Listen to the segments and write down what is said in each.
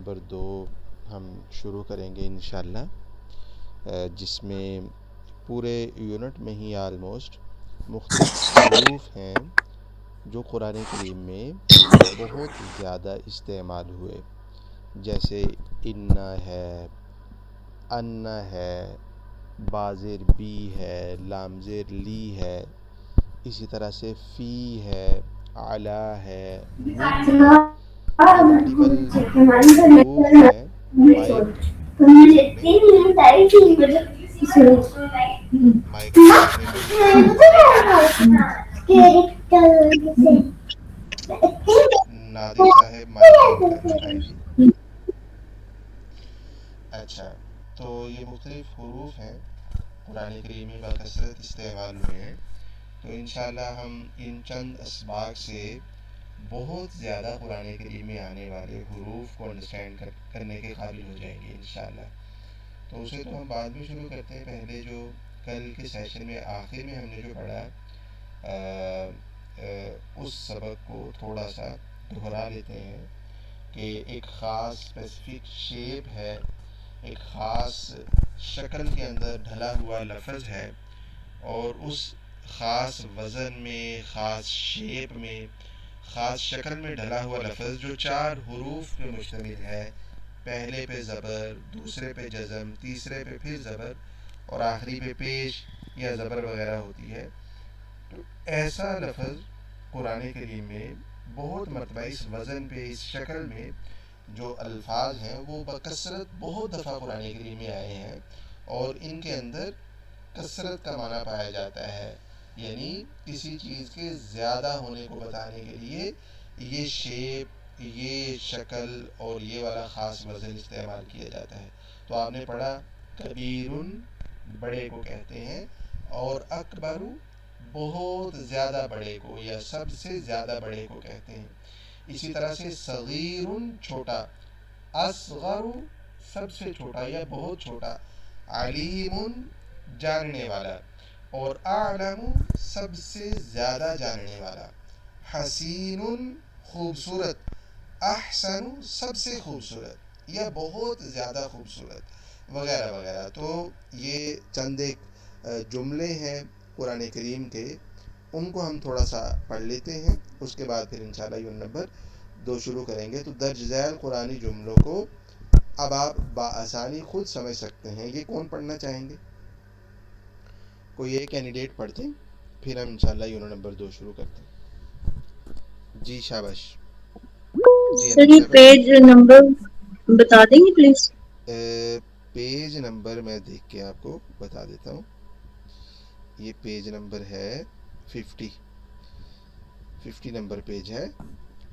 Number 2 ہم شروع کریں گے انشاءاللہ، جس میں پورے یونٹ میں ہی آلموسٹ مختلف حروف ہیں جو قرآن کریم میں بہت زیادہ استعمال ہوئے، جیسے ان ہے، ان ہے، بازر بی ہے، لامزر لی ہے، اسی طرح سے فی ہے، علا ہے، من ہے، یہ ملٹیپل حروف ہیں مائک میں مائک کے سامنے میری نادر صاحب مائک میوٹ کر دیں کائنڈلی۔ اچھا، تو یہ مختلف حروف ہیں قرآن کریم میں بکثرت استعمال ہوئے ہیں، تو انشاءاللہ ہم ان چند اسباق سے بہت زیادہ قرآن کریم میں آنے والے حروف کو انڈرسٹینڈ کرنے کے قابل ہو جائیں گے انشاءاللہ۔ تو اسے تو ہم بعد میں شروع کرتے ہیں، پہلے جو کل کے سیشن میں آخر میں ہم نے جو پڑھا اس سبق کو تھوڑا سا دہرا لیتے ہیں کہ ایک خاص اسپیسیفک شیپ ہے، ایک خاص شکل کے اندر ڈھلا ہوا لفظ ہے، اور اس خاص وزن میں، خاص شیپ میں، خاص شکل میں ڈھلا ہوا لفظ جو 4 حروف پہ مشتمل ہے، پہلے پہ زبر، دوسرے پہ جزم، تیسرے پہ پھر زبر، اور آخری پہ پیش یا زبر وغیرہ ہوتی ہے، تو ایسا لفظ قرآن کریم میں بہت مرتبہ اس وزن پہ، اس شکل میں جو الفاظ ہیں وہ بکثرت بہت دفعہ قرآن کریم میں آئے ہیں، اور ان کے اندر کثرت کا معنی پایا جاتا ہے، یعنی کسی چیز کے زیادہ ہونے کو بتانے کے لیے یہ شیپ، یہ شکل اور یہ والا خاص وزن استعمال کیا جاتا ہے۔ تو آپ نے پڑھا کبیرن بڑے کو کہتے ہیں، اور اکبر بہت زیادہ بڑے کو یا سب سے زیادہ بڑے کو کہتے ہیں۔ اسی طرح سے صغیر چھوٹا، اصغر سب سے چھوٹا یا بہت چھوٹا، علیم جاننے والا، اور اعلم سب سے زیادہ جاننے والا، حسین خوبصورت، احسن سب سے خوبصورت یا بہت زیادہ خوبصورت، وغیرہ وغیرہ۔ تو یہ چند ایک جملے ہیں قرآن کریم کے، ان کو ہم تھوڑا سا پڑھ لیتے ہیں، اس کے بعد پھر انشاءاللہ یونٹ نمبر 2 شروع کریں گے۔ تو درج ذیل قرآنی جملوں کو اب آپ بآسانی خود سمجھ سکتے ہیں۔ یہ کون پڑھنا چاہیں گے؟ کوئی ایک کینڈیڈیٹ پڑھتے ہیں، پھر ہم انشاءاللہ یونٹ نمبر 2 شروع کرتے ہیں۔ جی شاباش، جی سر انم یہ صاحبہ۔ پیج نمبر بتا دیں گے پلیز؟ پیج نمبر میں دیکھ کے آپ کو بتا دیتا ہوں، یہ پیج نمبر ہے 50 نمبر پیج ہے،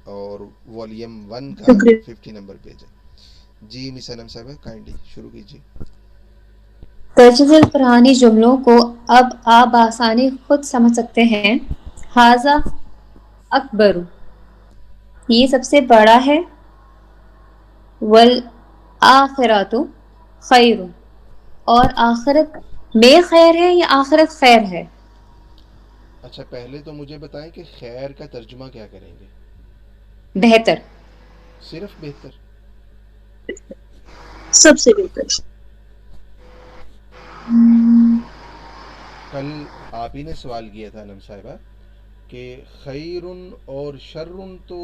اور والیوم 1 کا شکریہ 50 نمبر پیج ہے۔ جی مس انم صاحبہ کائنڈلی شروع کیجیے۔ درج ذیل قرآنی جملوں کو اب آپ بآسانی خود سمجھ سکتے ہیں۔ ھذا اکبر، یہ سب سے بڑا ہے، والآخرۃ خیر، اور آخرت میں خیر ہے یا آخرت خیر ہے؟ اچھا پہلے تو مجھے بتائیں کہ خیر کا ترجمہ کیا کریں گے؟ بہتر، صرف بہتر؟ سب سے بہتر۔ کل آپ ہی نے سوال کیا تھا انم صاحبہ کہ خیر اور شر تو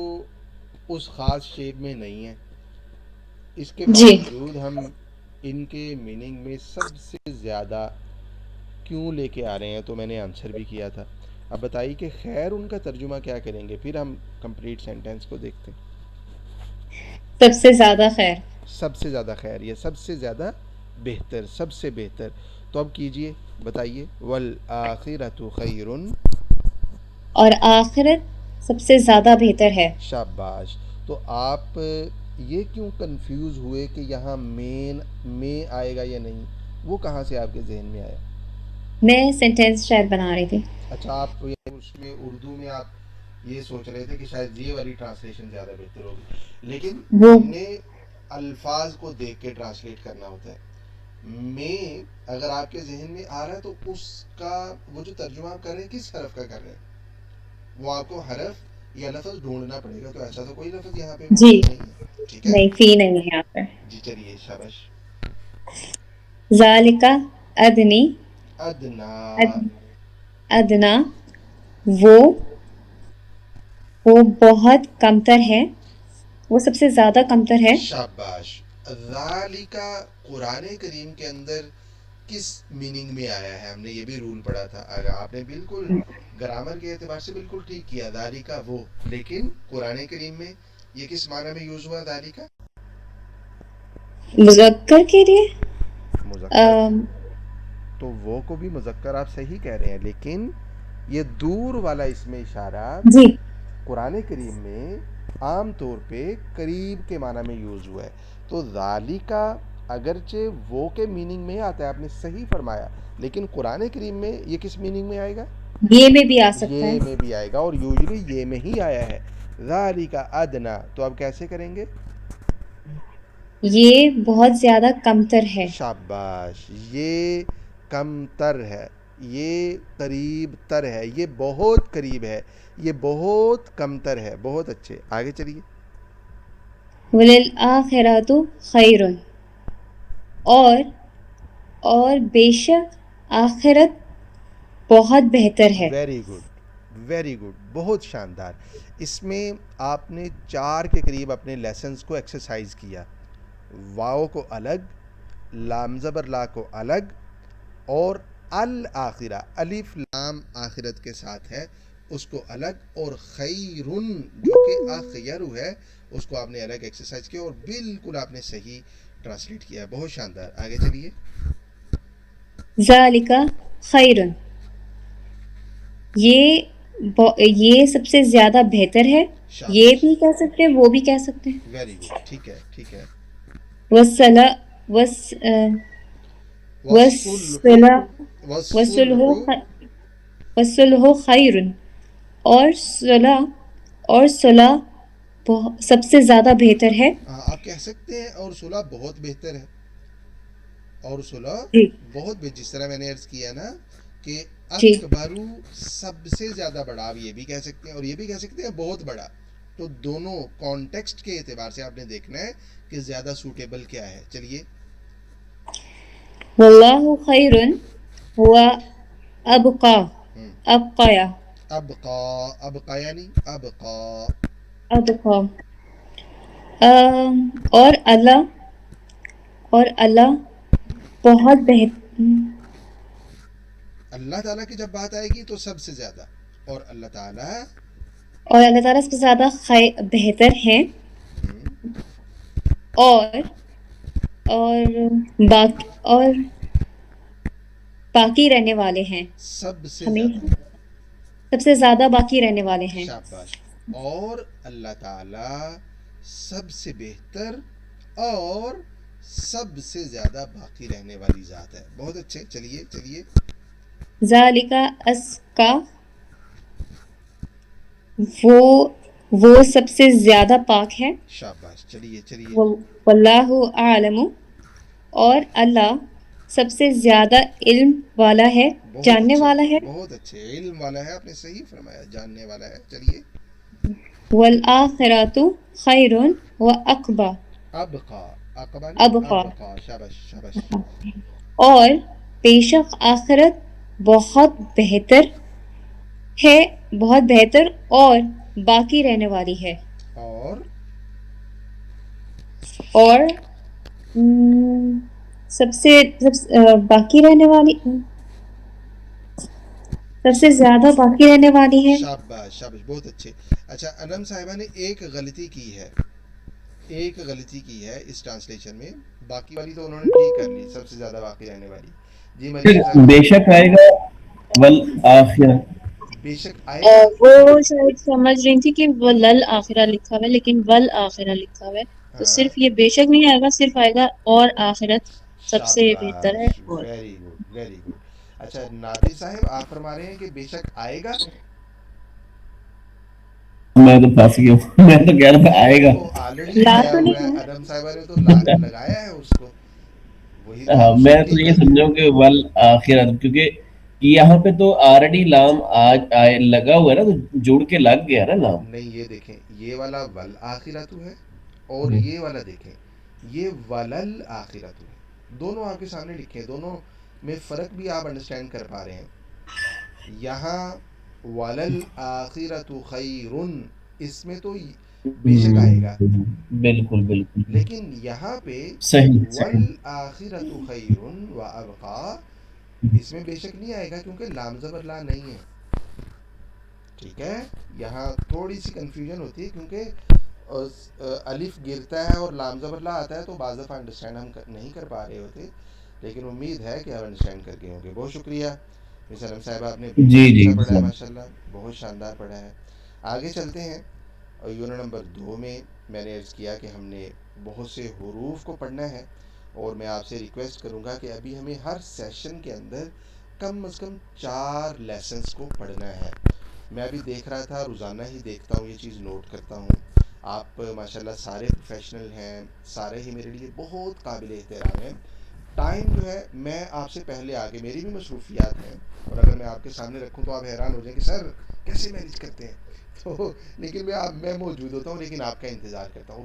اس خاص شیپ میں نہیں ہے، اس کے جی، باوجود ہم ان کے میننگ میں سب سے زیادہ کیوں لے کے آ رہے ہیں، تو میں نے آنسر بھی کیا تھا۔ اب بتائیے کہ خیر ان کا ترجمہ کیا کریں گے، پھر ہم کمپلیٹ سینٹینس کو دیکھتے ہیں۔ سب سے زیادہ خیر، سب سے زیادہ خیر یا سب سے زیادہ بہتر، سب سے بہتر۔ تو اب کیجئے، بتائیے والآخرۃ خیر۔ اور آخرت سب سے زیادہ بہتر ہے۔ شاباش۔ تو آپ یہ کیوں کنفیوز ہوئے کہ یہاں مین میں آئے گا یا نہیں، وہ کہاں سے آپ کے ذہن میں آیا؟ میں سینٹینس شاید بنا رہی تھی۔ اچھا آپ اس میں اردو میں آپ یہ سوچ رہے تھے کہ شاید یہ والی ٹرانسلیشن زیادہ بہتر ہوگی، لیکن وہ ہم نے الفاظ کو دیکھ کے ٹرانسلیٹ کرنا ہوتا ہے۔ میں اگر آپ کے ذہن میں آ رہا ہے تو اس کا وہ جو ترجمہ آپ کر رہے ہیں کس حرف کا کر رہے ہیں، وہ آپ کو حرف یا لفظ ڈھونڈنا پڑے گا، تو ایسا تو کوئی لفظ یہاں پہ جی، موجود نہیں ہے۔ ٹھیک ہے نہیں فی نہیں ہے یہاں پر. جی چلیے شابش. ذالک ادنی ادنا. ادنا وہ بہت کمتر ہے، وہ سب سے زیادہ کمتر ہے. شاباش. ذالکا قرآن کریم کے اندر کس میننگ میں آیا ہے؟ ہم نے یہ بھی رول پڑھا تھا. اگر آپ نے بالکل گرامر کے اعتبار سے بالکل ٹھیک کیا ذالکا وہ، لیکن قرآن کریم میں یہ کس معنی میں یوز ہوا ذالکا؟ مذکر کے لیے مذکر. تو وہ کو بھی مذکر آپ صحیح کہہ رہے ہیں، لیکن یہ دور والا اس میں اشارہ جی قرآن کریم میں عام طور پہ قریب کے معنی میں یوز ہوا ہے. تو ذالکا اگرچہ وہ کے میننگ میں آتا ہے، آپ نے صحیح فرمایا، لیکن قرآن کریم میں یہ کس میننگ میں آئے گا؟ یہ میں بھی آ سکتا ہے. یہ میں بھی آئے گا، اور یوزلی یہ میں ہی آیا ہے. ذالکا ادنا، تو اب کیسے کریں گے؟ یہ بہت زیادہ کمتر ہے. شاباش. یہ کم تر ہے، یہ قریب تر ہے، یہ بہت قریب ہے، یہ بہت کم تر ہے. بہت اچھے، آگے چلیے. وللآخرۃ خیر، اور بے شک آخرت بہت بہتر ہے. ویری گڈ، ویری گڈ، بہت شاندار. اس میں آپ نے 4 کے قریب اپنے لیسنز کو ایکسرسائز کیا. واؤ کو الگ، لام زبر لا کو الگ، اور الآخرہ الف لام آخرت کے ساتھ ہے اس کو الگ، اور خیرن جو کہ آخیر ہے اس کو آپ نے الگ ایکسرسائز کیا، اور بالکل آپ نے صحیح ٹرانسلیٹ کیا. بہت شاندار. آگے چلیے. ذالک خیر، یہ سب سے زیادہ بہتر ہے. یہ شاباش. بھی کہہ سکتے ہیں، وہ بھی کہہ سکتے ہیں. Very good. ٹھیک ہے، ٹھیک ہے. وصلہ والصلح. والصلح. وصلح خیر، اور صلح سب سے زیادہ بہتر ہے. آپ کہہ سکتے ہیں اور صلح بہت بہتر ہے. اور صلح جی بہت جس طرح میں نے عرض کیا نا کہ جی اکبرو سب سے زیادہ بڑا، آپ یہ بھی کہہ سکتے ہیں اور یہ بھی کہہ سکتے ہیں بہت بڑا. تو دونوں کانٹیکسٹ کے اعتبار سے آپ نے دیکھنا ہے کہ زیادہ سوٹیبل کیا ہے. چلیے. واللہ خیر و ابقا ابقایا ابقا. ابقا یعنی ابقا. ابقا اور اللہ بہت بہتر. اللہ تعالیٰ کی جب بات آئے گی تو سب سے زیادہ، اور اللہ تعالیٰ سب سے زیادہ بہتر ہیں، اور باقی رہنے والے ہیں. سب سے ہمیشہ زیادہ. سب سے زیادہ باقی رہنے والے ہیں. شاباش. اور اللہ تعالیٰ سب سے بہتر اور سب سے زیادہ باقی رہنے والی ذات ہے. بہت اچھے. چلیے چلیے. ذالک ازکا، وہ سب سے زیادہ پاک ہے. شاباش. چلیے چلیے. واللہ اعلم، اور اللہ سب سے زیادہ علم والا ہے، بہت جاننے اچھے، والا ہے. بہت اچھے. علم والا ہے، آپ نے صحیح فرمایا، جاننے والا ہے. چلیے. والآخرۃ خیر و اقبا ابقا. اقبا نہیں، ابقا، ابقا. شاباش شاباش. اور بے شک آخرت بہت بہتر ہے، بہت بہتر اور باقی رہنے والی ہے. اور باقی رہنے والی، سب سے زیادہ باقی رہنے والی ہے. شاباش شاباش. بہت اچھے. اچھا، انم صاحبہ نے ایک غلطی کی ہے، ایک غلطی کی ہے اس ٹرانسلیشن میں. باقی والی تو انہوں نے ٹھیک کر لی، سب سے زیادہ باقی رہنے والی. جی مریم صاحب. بے شک آئے گا والآخرہ. بے شک آئے گا. وہ شاید سمجھ رہی تھی کہ ولل آخرہ لکھا ہوا ہے، لیکن ول آخرہ لکھا ہوا ہے، تو ہاں. صرف یہ بے شک نہیں آئے گا، صرف آئے گا اور آخرت سب سے بہتر ہے. شاباش. اور ویری گڈ، ویری گڈ. اچھا نادری صاحب، آپ فرما رہے ہیں کہ بے شک آئے گا. میں تو پھنس گیا ہوں، میں تو کہہ رہا تھا آئے گا. وہ آلریڈی لا آیا تو ہوا نہیں ہے، ہے. انم صاحبہ نے تو لگایا ہے اس کو، وہی تو آپ میں صحیح تو نہیں یہ کر رہے. سمجھا ہوں کہ والآخرہ، کیونکہ یہاں پہ تو آلریڈی لام آج لگا ہوا ہے نا، تو جڑ کے لگ گیا نا لام. نہیں، یہ دیکھیں، یہ والا والآخرہ تو ہے، اور یہ والا دیکھیں، یہ ولل آخرت ہے، دونوں آپ کے سامنے لکھے ہیں، دونوں میں فرق بھی آپ انڈرسٹینڈ کر پا رہے ہیں۔ یہاں ولل آخرت خیرن، اس میں تو بے شک آئے گا، بالکل بالکل لیکن یہاں پہ صحیح صحیح والآخرت خیر و ابقا، اس میں بے شک نہیں آئے گا کیونکہ لام زبر لا نہیں ہے، ٹھیک ہے۔ یہاں تھوڑی سی کنفیوژن ہوتی ہے کیونکہ الف گرتا ہے اور لام زبر لا آتا ہے، تو بعض دفعہ انڈرسٹینڈ ہم نہیں کر پا رہے ہوتے، لیکن امید ہے کہ آپ انڈرسٹینڈ کر گئے ہوں گے۔ بہت شکریہ مس علم صاحبہ، آپ نے جی بہت جی اچھا پڑھا ہے، سر ماشاءاللہ بہت شاندار پڑھا ہے۔ آگے چلتے ہیں، یونٹ نمبر 2 میں میں نے عرض کیا کہ ہم نے بہت سے حروف کو پڑھنا ہے، اور میں آپ سے ریکویسٹ کروں گا کہ ابھی ہمیں ہر سیشن کے اندر کم از کم 4 لیسنز کو پڑھنا ہے۔ میں ابھی دیکھ رہا تھا، روزانہ ہی دیکھتا ہوں، یہ چیز نوٹ کرتا ہوں، آپ ماشاءاللہ سارے پروفیشنل ہیں، سارے ہی میرے لیے بہت قابل احترام ہیں۔ ٹائم جو ہے میں آپ سے پہلے آگے، میری بھی مصروفیات ہیں، اور اگر میں آپ کے سامنے رکھوں تو آپ حیران ہو جائیں کہ سر کیسے مینیج کرتے ہیں، تو لیکن میں موجود ہوتا ہوں، لیکن آپ کا انتظار کرتا ہوں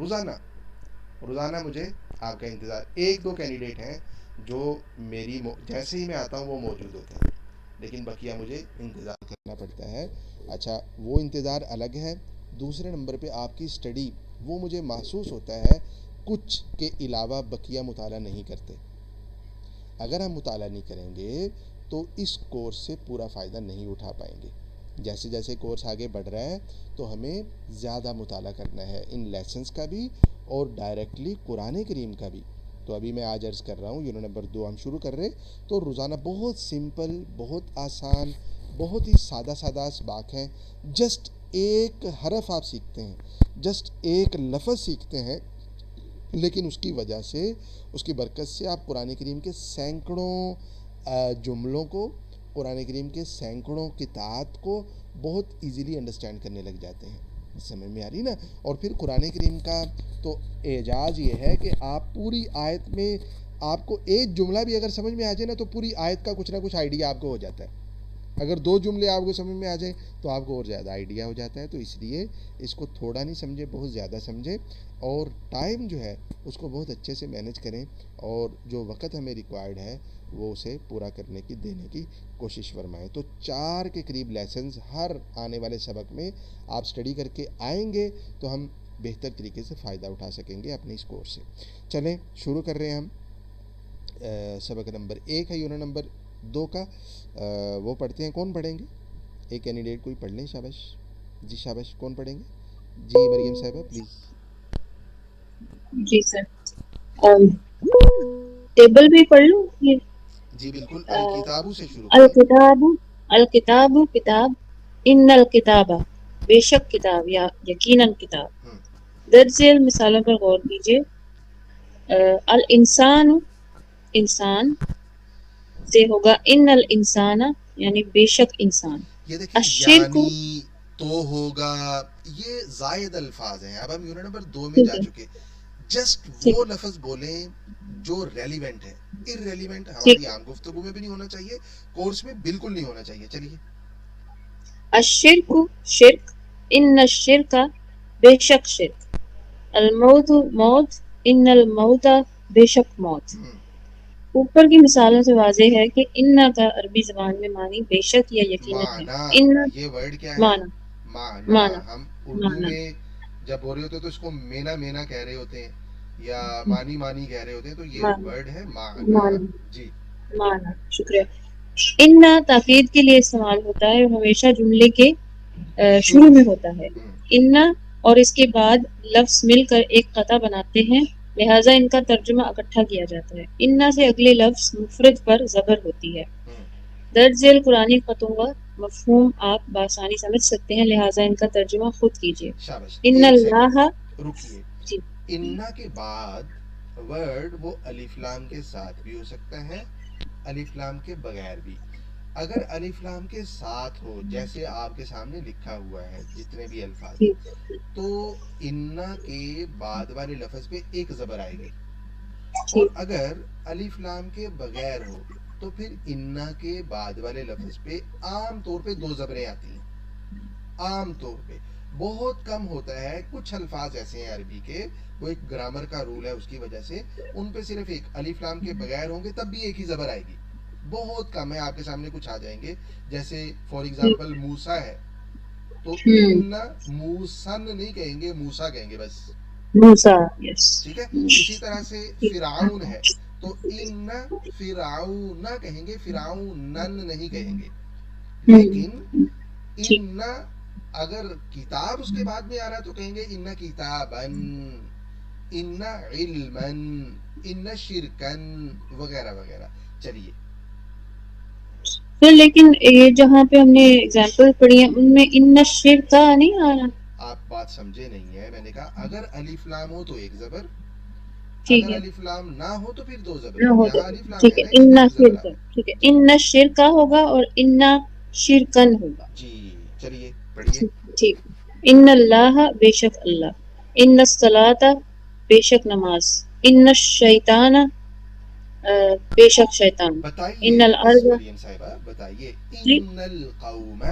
روزانہ مجھے آپ کا انتظار۔ 1-2 کینڈیڈیٹ ہیں جو میری جیسے ہی میں آتا ہوں وہ موجود ہوتے ہیں، لیکن بقیہ مجھے انتظار کرنا پڑتا ہے۔ اچھا، وہ انتظار الگ ہے۔ دوسرے نمبر پہ آپ کی اسٹڈی، وہ مجھے محسوس ہوتا ہے کچھ کے علاوہ بقیہ مطالعہ نہیں کرتے۔ اگر ہم مطالعہ نہیں کریں گے تو اس کورس سے پورا فائدہ نہیں اٹھا پائیں گے۔ جیسے جیسے کورس آگے بڑھ رہا ہے تو ہمیں زیادہ مطالعہ کرنا ہے، ان لیسنز کا بھی اور ڈائریکٹلی قرآن کریم کا بھی۔ تو ابھی میں آج عرض کر رہا ہوں، یونٹ نمبر 2 ہم شروع کر رہے، تو روزانہ بہت سمپل، بہت آسان، بہت ہی سادہ سادہ اسباق ہیں، جسٹ ایک حرف آپ سیکھتے ہیں، جسٹ ایک لفظ سیکھتے ہیں، لیکن اس کی وجہ سے، اس کی برکت سے آپ قرآن کریم کے سینکڑوں جملوں کو، قرآن کریم کے سینکڑوں قطعات کو بہت ایزیلی انڈرسٹینڈ کرنے لگ جاتے ہیں۔ سمجھ میں آ رہی نا؟ اور پھر قرآن کریم کا تو اعجاز یہ ہے کہ آپ پوری آیت میں، آپ کو ایک جملہ بھی اگر سمجھ میں آ جائے نا تو پوری آیت کا کچھ نہ کچھ آئیڈیا آپ کو ہو جاتا ہے۔ اگر 2 جملے آپ کو سمجھ میں آ جائیں تو آپ کو اور زیادہ آئیڈیا ہو جاتا ہے۔ تو اس لیے اس کو تھوڑا نہیں سمجھے، بہت زیادہ سمجھے، اور ٹائم جو ہے اس کو بہت اچھے سے مینیج کریں، اور جو وقت ہمیں ریکوائرڈ ہے وہ اسے پورا کرنے کی، دینے کی کوشش فرمائیں۔ تو 4 کے قریب لیسنز ہر آنے والے سبق میں آپ اسٹڈی کر کے آئیں گے تو ہم بہتر طریقے سے فائدہ اٹھا سکیں گے اپنے اس کورس سے۔ چلیں شروع کر رہے ہیں ہم۔ سبق نمبر 1 ہے یونٹ نمبر 2 کا، وہ پڑھتے ہیں۔ کون پڑھیں گے؟ ایک کینڈیڈیٹ کوئی پڑھ لیں، شاباش جی، شاباش، کون پڑھیں گے؟ جی مریم صاحبہ پلیز۔ جی سر، ٹیبل بھی پڑھ لوں یہ؟ جی بالکل، الکتابو سے شروع کریں۔ الکتاب، الکتاب کتاب، ان الکتابہ بے شک کتاب یا یقیناً کتاب۔ درج ذیل مثالوں پر غور کیجیے۔ الانسان، انسان سے ہوگا ان الانسان یعنی بے شک انسان۔ یہ دیکھیں، الشرک، یعنی، تو ہوگا، یہ زائد الفاظ ہیں۔ اب ہم یونٹ نمبر 2 میں ٹھیک جا ہے چکے، جسٹ ٹھیک وہ لفظ بولیں جو ریلیونٹ ہے، ارریلیونٹ ٹھیک۔ ہماری عام گفتگو میں بھی نہیں ہونا چاہیے، کورس میں بالکل نہیں ہونا چاہیے۔ چلیے۔ الشرک، شرک، ان الشرک بے شک شرک، الموت، موت، ان الموت بے شک موت۔ اوپر کی مثالوں سے واضح ہے کہ ان کا عربی زبان میں معنی بے شک یا یقیناً ہے۔ معنی، ان یہ ورڈ کیا ہے؟ معنی، معنی۔ معنی، ہم اردو معنی، میں جب بول رہے ہوتے ہیں تو اس کو مینا مینا کہہ رہے ہوتے ہیں، یا مانی مانی کہہ رہے ہوتے ہیں، تو یہ معنی، ورڈ ہے معنی۔ معنی، جی معنی، شکریہ۔ ان تاکید کے لیے استعمال ہوتا ہے اور ہمیشہ جملے کے شروع میں ہوتا ہے۔ ان اور اس کے بعد لفظ مل کر ایک قطع بناتے ہیں، لہٰذا ان کا ترجمہ اکٹھا کیا جاتا ہے۔ ان سے اگلے لفظ مفرد پر زبر ہوتی ہے۔ درج ذیل قرآنی خطوں کا مفہوم آپ بآسانی سمجھ سکتے ہیں، لہٰذا ان کا ترجمہ خود کیجیے۔ شاباش، ان ایک اللہ، سیکنڈ رکیے۔ جی انا کے بعد ورڈ وہ الف لام کے ساتھ بھی ہو سکتا ہے، الف لام کے بغیر بھی۔ اگر الف لام کے ساتھ ہو، جیسے آپ کے سامنے لکھا ہوا ہے جتنے بھی الفاظ جی ہیں، تو انا کے بعد والے لفظ پہ ایک زبر آئے گی، اور ٹھیک، اگر الف لام کے بغیر ہو تو پھر انا کے بعد والے لفظ پہ عام طور پہ 2 زبریں آتی ہیں، عام طور پہ۔ بہت کم ہوتا ہے. کچھ الفاظ ایسے ہیں عربی کے, وہ ایک گرامر کا رول ہے, اس کی وجہ سے ان پہ صرف ایک الف لام کے بغیر ہوں گے تب بھی ایک ہی زبر آئے گی. بہت کم ہے, آپ کے سامنے کچھ آ جائیں گے, جیسے فار ایگزامپل موسا ہے تو ان موسن نہیں کہیں گے, موسا کہیں گے بس. موسیٰ, یس. ٹھیک ہے. اسی طرح سے فرعون ہے تو ان فرعون کہیں گے, فرعونن نہیں کہیں گے. لیکن ان اگر کتاب اس کے بعد میں آ رہا ہے تو کہیں گے ان کتابن, ان علمن, ان شرکن وغیرہ وغیرہ. چلیے, پھر لیکن یہ جہاں پہ ہم نے اگزامپل پڑھی ہیں ان میں ان الشرک نہیں آ رہا. آپ بات سمجھے نہیں ہے. میں نے کہا اگر الف لام ہو تو ایک زبر, ٹھیک اگر ہے, الف لام نہ ہو تو پھر دو زبر. نہ ہو تو یہاں الف لام ٹھیک ہے ہے, نا, اس ان لیے ایک زبر آ شرک, رہا ہے. ٹھیک ہے, ان شرکا ہوگا اور ان شرکن ہوگا. جی چلیے پڑھیے. ٹھیک. ان اللہ, بے شک اللہ, ان الصلاۃ, بے شک نماز, ان الشیطان, بے شک شیطان, بتائیے ان الارض, مریم صاحبہ بتائیے, جی, ان القوم,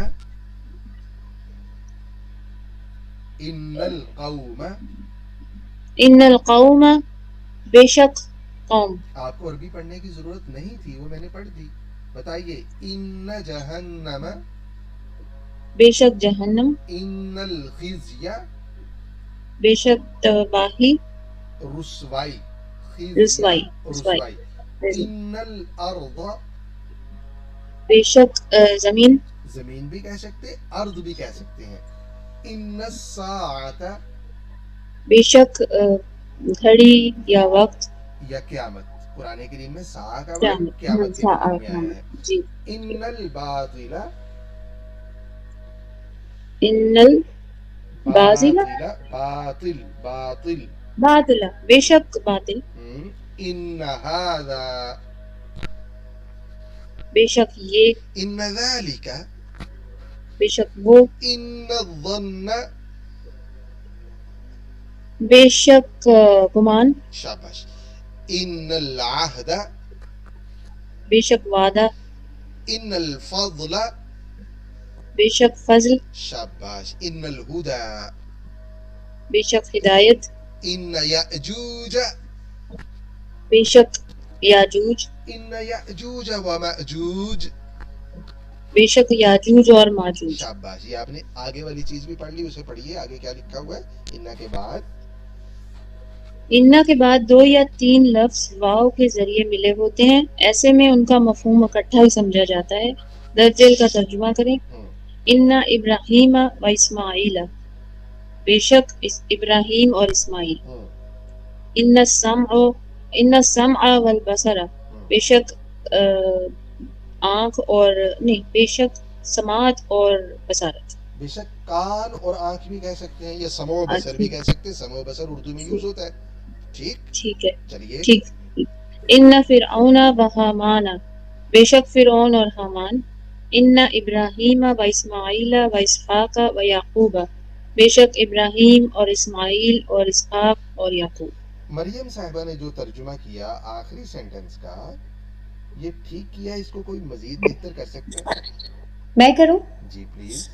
ان القوم. ان القوم, بے شک قوم. آپ کو عربی پڑھنے کی ضرورت نہیں تھی, وہ میں نے پڑھ دی. بتائیے, ان جہنم, بے شک جہنم, ان الخزي, بے شک تباہی, رسوائی, خزي رسوائی, رسوائی. رسوائی, ان الارض, بے شک زمین, زمین بھی کہہ سکتے, ارض بھی کہہ سکتے ہیں. ان الساعۃ, بے شک گھڑی یا وقت, یا قیامت. قرآن کریم میں ساعہ کا ورڈ قیامت, قیامت کے میننگ میں آیا ہے. جی. ان الباطل, ان الباطل, باطل باطل, باطل, بے شک باطل, ان هذا, بے شک یہ, ان ذلك, بے شک وہ, ان الظن, بے شک گمان, شاباش. ان العهد, بے شک وعدہ, ان الفضل, بے شک فضل, شاباش. ان الهدى, بے شک ہدایت, ان یأجوج, بے شک یاجوج, ان یأجوج ومأجوج. بے شک یاجوج اور ماجوج. شاباش. یہ آپ نے آگے والی چیز بھی پڑھ لی, اسے پڑھیے آگے کیا لکھا ہوا ہے. انا کے بعد, انا کے بعد 2 یا 3 لفظ واو کے ذریعے ملے ہوتے ہیں, ایسے میں ان کا مفہوم اکٹھا ہی سمجھا جاتا ہے. درج ذیل کا ترجمہ کریں. انا ابراہیم و اسماعیل, بے شک ابراہیم اور اسماعیل. ان السمع والبصر, بے شک آنکھ اور نہیں, بے شک سماعت اور بصارت. بے شک کان اور آنکھ بھی کہہ سکتے ہیں, یا سمع و بصر بھی کہہ سکتے ہیں. سمع و بصر اردو میں یوز ہوتا ہے. ٹھیک, ٹھیک ہے, چلیے. ٹھیک. ان فرعون و حامان, بے شک فرعون اور حامان. ان ابراہیم و اسماعیل و اسحاق و یعقوب, بے شک ابراہیم اور اسماعیل اور اسحاق اور یعقوب. مریم صاحبہ نے جو ترجمہ کیا آخری سینٹنس کا, یہ ٹھیک کیا, اس کو کوئی مزید بہتر کر سکتا ہے؟ میں کروں. جی پلیز.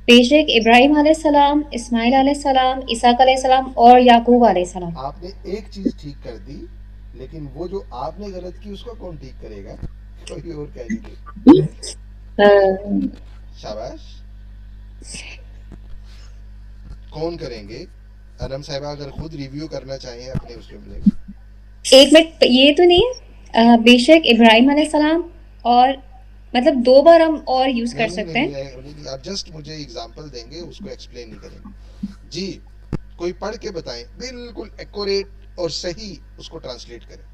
بے شک ابراہیم علیہ السلام, اسماعیل علیہ السلام, اسحاق علیہ السلام اور یعقوب علیہ السلام. آپ نے ایک چیز ٹھیک کر دی, لیکن وہ جو آپ نے غلط کی اس کو کون ٹھیک کرے گا؟ کوئی اور کہہ دیجیے. شاباش. کون کریں گے؟ انم صاحبہ اگر خود ریویو کرنا چاہیں اپنے اس جملے کو. ایک منٹ, یہ تو نہیں ہے بے شک ابراہیم علیہ السلام, اور مطلب 2 بار ہم اور یوز کر سکتے ہیں. نہیں, آپ جسٹ مجھے اگزامپل دیں گے, اس کو ایکسپلین نہیں کریں گے. جی کوئی پڑھ کے بتائیں, بالکل ایکوریٹ اور صحیح اس کو ٹرانسلیٹ کریں.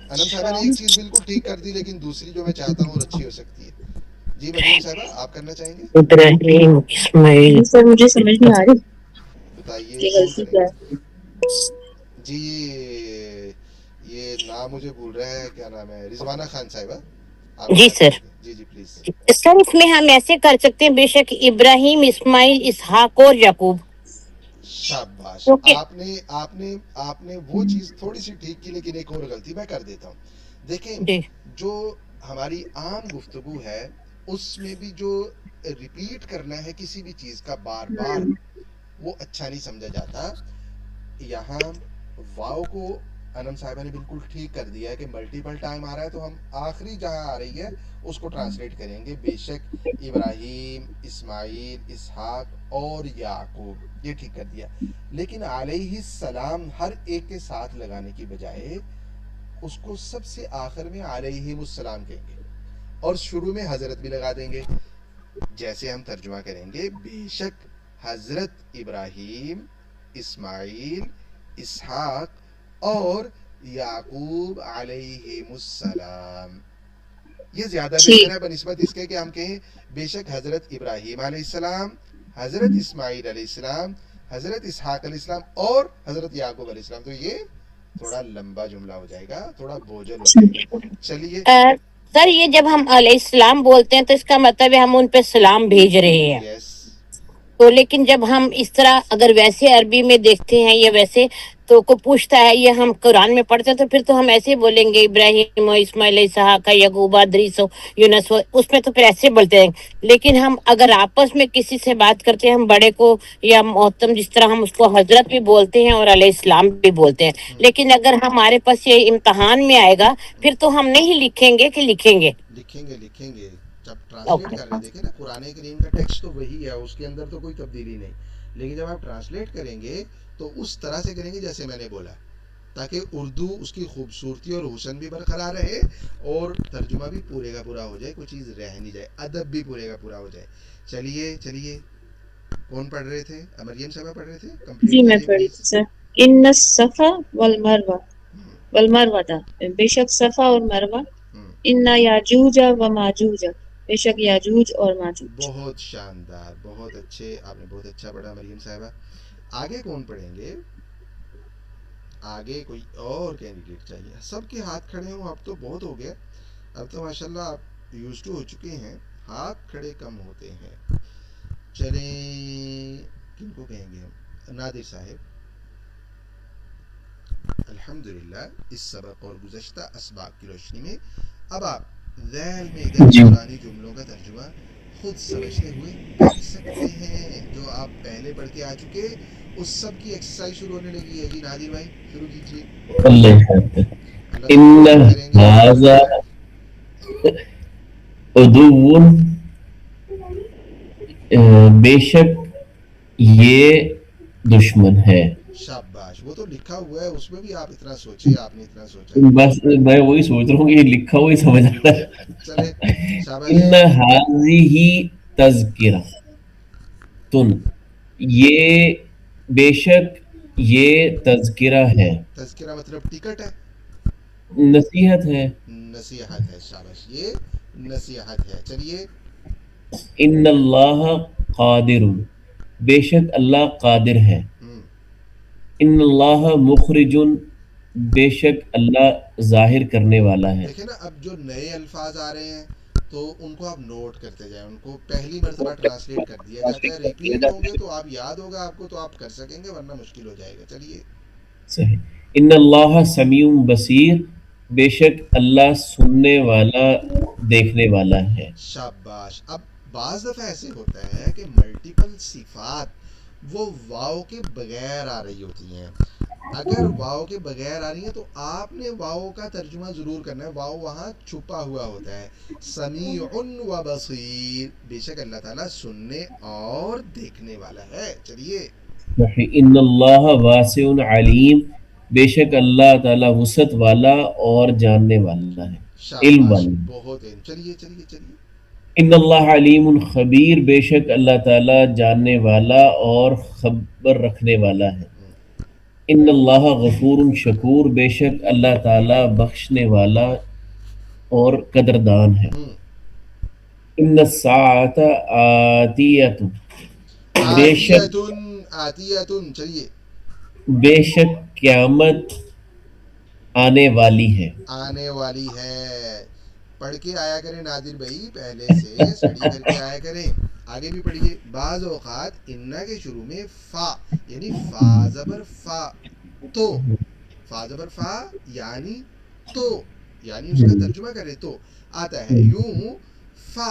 انم صاحبہ نے ایک چیز بالکل ٹھیک کر دی, لیکن دوسری جو میں چاہتا ہوں اور اچھی ہو سکتی ہے. جی مریم صاحبہ آپ کرنا چاہیں گے؟ ابراہیم اسماعیل. سر مجھے سمجھ نہیں آ رہی بتائیے کہ کون غلطی کریں کیا گے؟ ہے. جی یہ نام مجھے بھول رہا ہے, کیا نام ہے, رضوانہ خان صاحبہ آپ جی بتا سر. دیں. جی جی پلیز. سر اس میں ہم ایسے کر سکتے ہیں, بے شک ابراہیم, اسماعیل, اسحاق اور یعقوب. شاباش. کیونکہ آپ نے وہ چیز تھوڑی سی ٹھیک کی, لیکن ایک اور غلطی میں کر دیتا ہوں. دیکھیں جی جو ہماری عام گفتگو ہے اس میں بھی جو ریپیٹ کرنا ہے کسی بھی چیز کا بار بار وہ اچھا نہیں سمجھا جاتا. یہاں واؤ کو انم صاحبہ نے بالکل ٹھیک کر دیا ہے کہ ملٹیپل ٹائم آ رہا ہے, تو ہم آخری جہاں آ رہی ہے اس کو ٹرانسلیٹ کریں گے. بے شک ابراہیم, اسماعیل, اسحاق اور یعقوب, یہ ٹھیک کر دیا. لیکن علیہ السلام ہر ایک کے ساتھ لگانے کی بجائے اس کو سب سے آخر میں علیہ السلام کہیں گے اور شروع میں حضرت بھی لگا دیں گے. جیسے ہم ترجمہ کریں گے, بے شک حضرت ابراہیم, اسماعیل, اسحاق اور یعقوب علیہم السلام. یہ زیادہ بہتر ہے بنسبت اس کے کہ ہم کہیں بے شک حضرت ابراہیم علیہ السلام, حضرت اسماعیل علیہ السلام, حضرت اسحاق علیہ السلام اور حضرت یعقوب علیہ السلام. تو یہ تھوڑا لمبا جملہ ہو جائے گا, تھوڑا بوجھل ہو جائے گا. چلیے سر یہ جب ہم علیہ السلام بولتے ہیں تو اس کا مطلب ہے ہم ان پہ سلام بھیج رہے ہیں. یس, تو لیکن جب ہم اس طرح اگر ویسے عربی میں دیکھتے ہیں یا ویسے تو کو پوچھتا ہے یا ہم قرآن میں پڑھتے ہیں تو پھر تو ہم ایسے ہی بولیں گے ابراہیم و اسماعیل اسحاق یعقوب ادریس و یونس, اس میں تو پھر ایسے بولتے ہیں. لیکن ہم اگر آپس میں کسی سے بات کرتے ہیں, ہم بڑے کو یا محترم جس طرح ہم اس کو حضرت بھی بولتے ہیں اور علیہ السلام بھی بولتے ہیں. لیکن اگر ہمارے پاس یہ امتحان میں آئے گا پھر تو ہم نہیں لکھیں گے کہ لکھیں گے. لکھیں گے جب ٹرانسلیٹ اوکے. کر رہے دیکھیں نا, قرآن کریم کا ٹیکسٹ تو وہی ہے, اس کے اندر تو کوئی تبدیلی نہیں. لیکن جب آپ ٹرانسلیٹ کریں گے تو اس طرح سے کریں گے جیسے میں نے بولا, تاکہ اردو اس کی خوبصورتی اور حسن بھی برقرار رہے اور ترجمہ بھی پورے کا پورا ہو جائے, کوئی چیز رہ نہیں جائے, ادب بھی پورے کا پورا ہو جائے. چلیے کون پڑھ رہے تھے؟ مریم صاحبہ پڑھ رہے تھے, جی کمپلیٹ میں کیجیے پڑھی پلیز. تھی سر. ان الصفا والمروہ والمروہ تھا, بے شک صفا اور مروہ. ان یاجوج و ماجوج, بے شک یاجوج اور ماجوج. بہت شاندار, بہت اچھے, آپ نے بہت اچھا پڑھا مریم صاحبہ. آگے کون پڑھیں گے؟ آگے کوئی اور کینڈیڈیٹ چاہیے. سب کے ہاتھ کھڑے ہوں, اب تو بہت ہو گیا, اب تو ماشاءاللہ آپ یوز ٹو ہو چکے ہیں, ہاتھ کھڑے کم ہوتے ہیں. چلیں کن کو کہیں گے ہم؟ نادر صاحب. الحمدللہ اس سبق اور گزشتہ اسباق کی روشنی میں اب آپ ذیل میں درج قرآنی جملوں کا ترجمہ خود سمجھتے ہوئے کر سکتے ہیں. جو آپ پہلے پڑھ کے آ چکے اس سب کی ایکسرسائز شروع ہونے لگی ہے. جی نادر بھائی شروع کیجیے. اللہ ان تعالیٰ کریں گے هذا عدو, بے شک یہ دشمن ہے. شاباش, وہ تو لکھا ہوا ہے اس میں بھی آپ اتنا سوچے, آپ نے اتنا سوچا. بس میں وہی سوچ رہا ہوں کہ یہ لکھا ہوا ہی سمجھ آ رہا ہے. چلے شاباش. ان هذه تذکرہ تن, یہ بے شک یہ تذکرہ ہے, تذکرہ مطلب ٹکٹ ہے, نصیحت ہے. نصیحت ہے. شاباش, یہ نصیحت ہے. چلیے. ان اللہ قادر, بے شک اللہ قادر ہے. ان اللہ مخرج, بے شک اللہ ظاہر کرنے والا ہے. دیکھیں نا, اب جو نئے الفاظ آ رہے ہیں تو ان کو آپ نوٹ کرتے جائیں, ان کو پہلی مرتبہ ٹرانسلیٹ کر دیا جاتا ہے. ریپیٹ ہوں گے تو آپ یاد ہوگا آپ کو, تو آپ کر سکیں گے, ورنہ مشکل ہو جائے گا. چلیے. صحیح. ان اللہ سمیع بصیر, بے شک اللہ سننے والا دیکھنے والا ہے. شاباش. اب بعض دفعہ ایسے ہوتا ہے کہ ملٹیپل صفات وہ واو کے بغیر آ رہی ہوتی ہیں. اگر واو کے بغیر آ رہی ہیں تو آپ نے واو کا ترجمہ ضرور کرنا ہے. واو وہاں چھپا ہوا ہوتا ہے. سمیع و بصیر, بے شک اللہ تعالیٰ سننے اور دیکھنے والا ہے. چلیے. ان اللہ واسع علیم, بے شک اللہ تعالیٰ وسعت والا اور جاننے والا ہے, علم شاباش, والا. بہت علم. چلیے. ان اللہ علیم خبیر, بے شک اللہ تعالیٰ جاننے والا اور خبر رکھنے والا ہے. ان اللہ غفور شکور, بے شک اللہ تعالیٰ بخشنے والا اور قدردان ہے. ان الساعۃ آتیۃ, بے شک آتیتن. چلیے. بے شک قیامت آنے والی ہے. آنے والی ہے. پڑھ کے آیا کریں نادر بھائی, پہلے سے اسٹڈی کر کے آیا کریں. آگے بھی پڑھیے. بعض اوقات انا کے شروع میں فا یعنی فا زبر فا, تو فا زبر فا یعنی تو, یعنی اس کا ترجمہ کرے تو آتا ہے یوں فا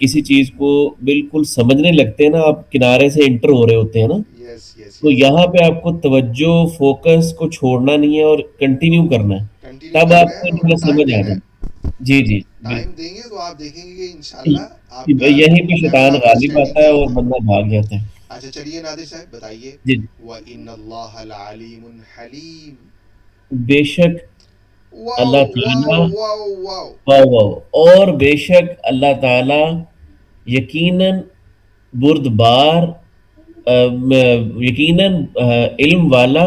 کسی چیز کو بالکل سمجھنے لگتے ہیں نا، آپ کنارے سے انٹر ہو رہے ہوتے ہیں نا، یس یس تو یس، یہاں پہ آپ کو توجہ فوکس کو چھوڑنا نہیں ہے اور کنٹینیو کرنا ہے، کنٹینیو تب کرنا آپ ہے کو اور انشاءاللہ ٹائم سمجھ آ دینا جائے. ہے. جی جی ٹائم بالکل. دیں گے تو آپ دیکھیں گے کہ انشاءاللہ آپ کا یہیں پہ لیول شیطان آف غالب انڈرسٹینڈنگ آتا ہے کیا اور ہوتا ہے. بندہ بھاگ جاتا ہے. اچھا چلیے نادر صاحب بتائیے. جی. وَإِنَّ اللَّهَ لَعَلِيمٌ حَلِيمٌ. بے شک واو اللہ واو تعالیٰ، واو واو. واہ واہ، اور بے شک اللہ تعالیٰ یقیناً بردبار، یقیناً علم والا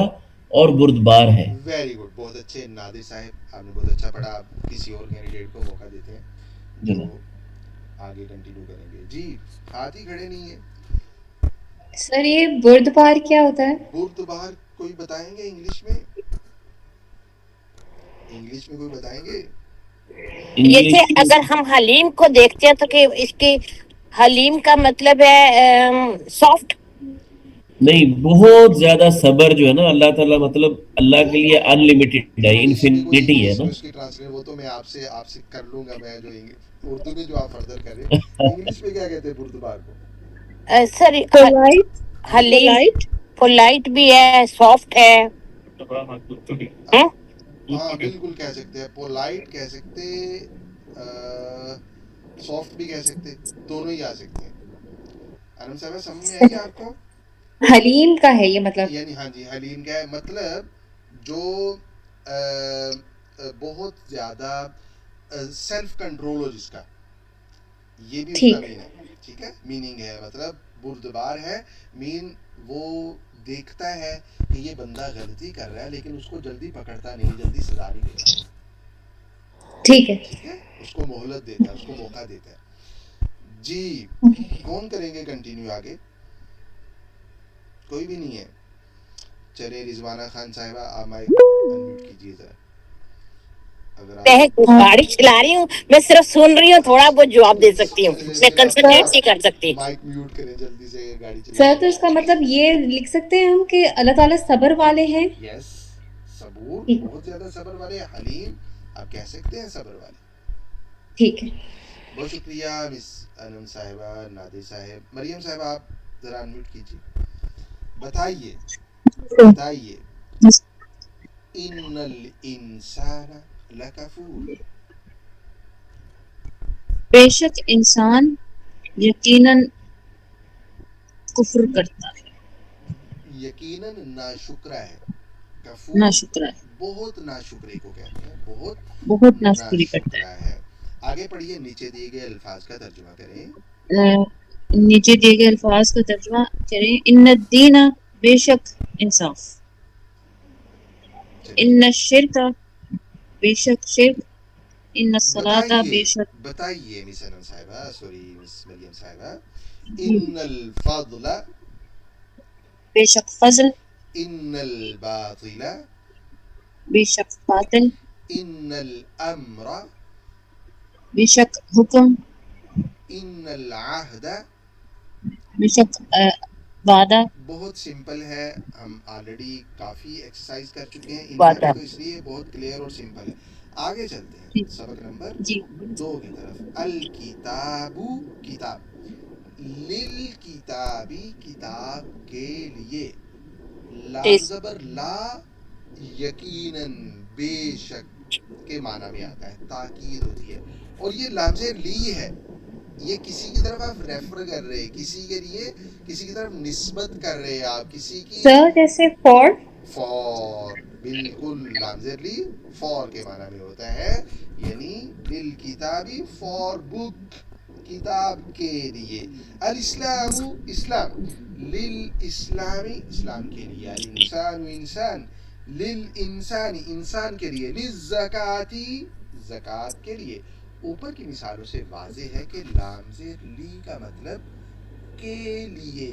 اور بردبار ہے. ویری گڈ، بہت اچھے نادر صاحب، آپ نے بہت اچھا پڑھا. آپ کسی اور کینڈیڈیٹ کو موقع دیتے ہیں جو آگے کنٹینیو کریں گے. جی ہاتھ ہی کھڑے نہیں ہیں. سر یہ بردبار کیا ہوتا ہے؟ بردبار کوئی بتائیں گے انگلش میں؟ انگلش میں کوئی بتائیں گے؟ جیسے انگلش میں اگر ہم حلیم کو دیکھتے ہیں تو کہ اس کی حلیم کا مطلب ہے سافٹ. نہیں، بہت زیادہ صبر جو ہے نا اللہ تعالیٰ، مطلب اللہ کے لیے ان لمیٹیڈ ہے، انگلش میں کوئی، انفینٹی ہے انگلش نا. میں اس کی ٹرانسلیٹ وہ تو میں آپ سے کر لوں گا. میں جو اردو میں جو آپ فردر کر رہے ہیں، انگلش میں کیا کہتے ہیں بردبار کو؟ سر پولائٹ. حلیم پولائٹ. پولائٹ بھی ہے، سافٹ ہے. ہم؟ ہاں بالکل کہہ سکتے ہیں، پولائٹ کہہ سکتے، سافٹ بھی کہہ سکتے، دونوں ہی آ سکتے ہیں. انم صاحبہ سمجھ میں آئی آپ کو؟ حلیم کا ہے یہ مطلب؟ یعنی ہاں جی، حلیم کا ہے مطلب جو بہت زیادہ سیلف کنٹرول ہو جس کا، یہ بھی اس کا ٹھیک. مین ہے. ٹھیک ہے، میننگ ہے. مطلب بردبار ہے مین وہ دیکھتا ہے کہ یہ بندہ غلطی کر رہا ہے لیکن اس کو جلدی پکڑتا نہیں، جلدی سزا نہیں دیتا. ٹھیک ہے. ٹھیک ہے، اس کو مہلت دیتا ہے، اس کو موقع دیتا ہے. جی کون کریں گے کنٹینیو آگے؟ کوئی بھی نہیں ہے. چلے رضوانہ خان صاحبہ آپ مائک انمیوٹ کیجیے ذرا. اگر آپ گاڑی چلا رہی ہوں میں، صرف سن رہی ہوں، تھوڑا بہت جواب دے سکتی ہوں، میں پھر آپ کنسنٹریٹ نہیں کر سکتی. مائک میوٹ کریں جلدی سے، گاڑی چلا سر رہے تو اس ہیں. کا مطلب یہ لکھ سکتے ہیں ہم کہ اللہ تعالیٰ صبر والے ہیں. یس، صبور، ٹھیک. بہت زیادہ صبر والے. حلیم آپ کہہ سکتے ہیں صبر والے. ٹھیک ہے. بہت شکریہ مس انم صاحبہ، نادر صاحب. مریم صاحبہ آپ ذرا انمیوٹ کیجیے. بتائیے بتائیے. ان الانسان لکفور. بے شک انسان یقیناً کفر کرتا ہے، یقیناً ناشکرا ہے. نہ کفور شکرا ہے، بہت ناشکرے کو کہتے ہیں، بہت بہت ناشکری کرتا ناشکرا ہے. آگے پڑھیے، نیچے دیے گئے الفاظ کا ترجمہ کریں. ہے. نیچے دیے گئے الفاظ کا ترجمہ کریں. ان الدین، بے شک انصاف. چلیے ان الشرک، بے شک شرک. ان الصلاۃ، بے شک. بتائیے مس انم صاحبہ، سوری مس مریم صاحبہ. جی، ان الفضل، بے شک فضل. ان الباطل، بے شک باطل. ان الامر، بے شک حکم. ان العہد. بے شک وعدہ. بہت سمپل ہے، ہم آلریڈی کافی ایکسرسائز کر چکے ہیں ان بات پر، ہے. تو اس لیے بہت کلیئر اور سمپل ہے. آگے چلتے جی ہیں سبق نمبر جی 2 کی طرف. الکتاب، کتاب. للکتابی، کتاب کے لیے. لام زبر لا، یقیناً، بے شک کے معنی میں آتا ہے، تاکید ہوتی ہے. اور یہ لام زبر لی ہے، یہ کسی کی طرف آپ ریفر کر رہے، کسی کے لیے کسی کی طرف نسبت کر رہے آپ، کسی کی. سر جیسے فور. فور، بالکل. لام زبر لی فور کے معنی میں ہوتا ہے، یعنی للکتابی، فور بک، کتاب کے لیے. الاسلام، اسلام. للاسلامی، اسلام کے لیے. الانسان، انسان. للانسان، انسان کے لیے. للزکاتی، زکات کے لیے. اوپر کی مثالوں سے واضح ہے کہ لام زیر لی کا مطلب کے لیے،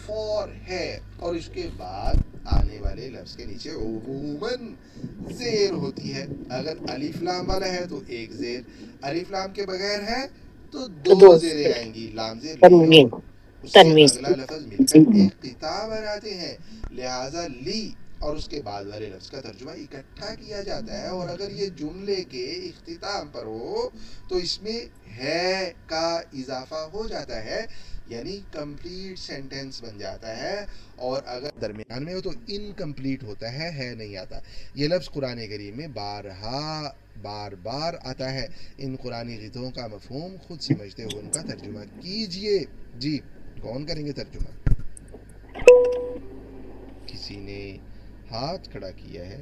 فور ہے، اور اس کے بعد آنے والے لفظ کے نیچے عموماً زیر ہوتی ہے. اگر الف لام والا ہے تو ایک زیر، الف لام کے بغیر ہے تو تو 2 دوست زیریں آئیں گی. لام زیر لی اور تنوین اس سے تنوین. اگلا لفظ مل کر ایک کتاب بناتے ہیں. لہذا لی اور اس کے بعد والے لفظ کا ترجمہ اکٹھا کیا جاتا ہے، اور اگر یہ جملے کے اختتام پر ہو تو اس میں ہے کا اضافہ ہو جاتا ہے، یعنی کمپلیٹ سینٹینس بن جاتا ہے، اور اگر درمیان میں ہو تو انکمپلیٹ ہوتا ہے نہیں آتا۔ یہ لفظ قرآن کریم میں بار بار آتا ہے۔ ان قرآنی غیتوں کا مفہوم خود سمجھتے ہوئے ان کا ترجمہ کیجئے۔ جی کون کریں گے ترجمہ؟ کسی نے ہاتھ کھڑا کیا ہے۔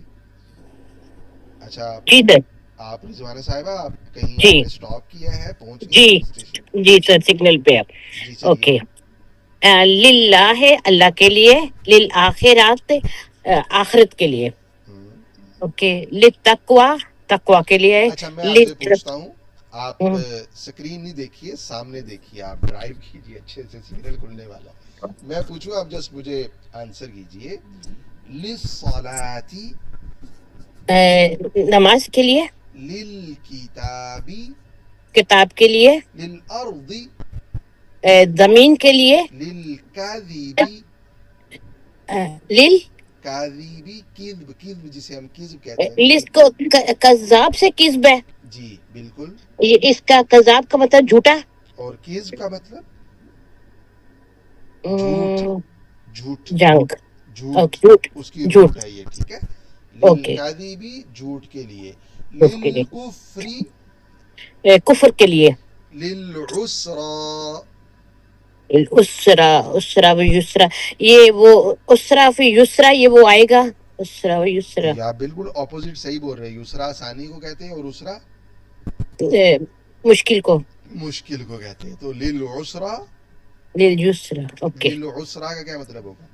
اچھا جی سر، آپ رضوانہ صاحبہ، آپ کہیں جی آپ نے سٹاپ کیا ہے، پہنچ گئے جی ہیں اسٹیشن؟ جی سر، سگنل پہ آپ۔ جی چلیے۔ اوکے، للہ ہے اللہ کے لیے، للآخرات آخرت کے لیے، ہم۔ اوکے، للتقوی تقوی کے لیے، اچھا میں آپ سے پوچھتا ہوں، آپ ہم، سکرین نہیں دیکھیے، سامنے دیکھیے، آپ ڈرائیو کیجیے اچھے سے، سگنل کھلنے والا ہے۔ میں پوچھوں، آپ جسٹ مجھے آنسر کیجیے۔ للصلاتی، نماز کے لیے، للکتابی، کتاب کے لیے، للارضی، زمین کے لیے، للکاذبی، لل کاذبی کذب جسے ہم کذب کہتے ہیں نا، لس کو کذاب سے کذب ہے، جی بالکل۔ یہ اس کا کذاب کا مطلب جھوٹا، اور کذب کا مطلب جھوٹ، ام، جھوٹ، جنگ، جھوٹ، جھوٹ، اس کی جھوٹ، روٹ ہے یہ، ٹھیک ہے۔ اوکے، للکاذبی جھوٹ کے لیے، اس کے لیے، للکفری، کفر کے لیے، للعسرا، اسرا، اسرا و یسرا، یہ وہ اسرا فی یسرا، یہ وہ آئے گا، اسرا و یسرا، یا بالکل اپوزٹ صحیح بول رہے ہیں، یسرا آسانی کو کہتے ہیں اور اسرا مشکل کو، مشکل کو کہتے ہیں۔ تو للعسرا، لليسرا، اوکے، للعسرا کا کیا مطلب ہوگا؟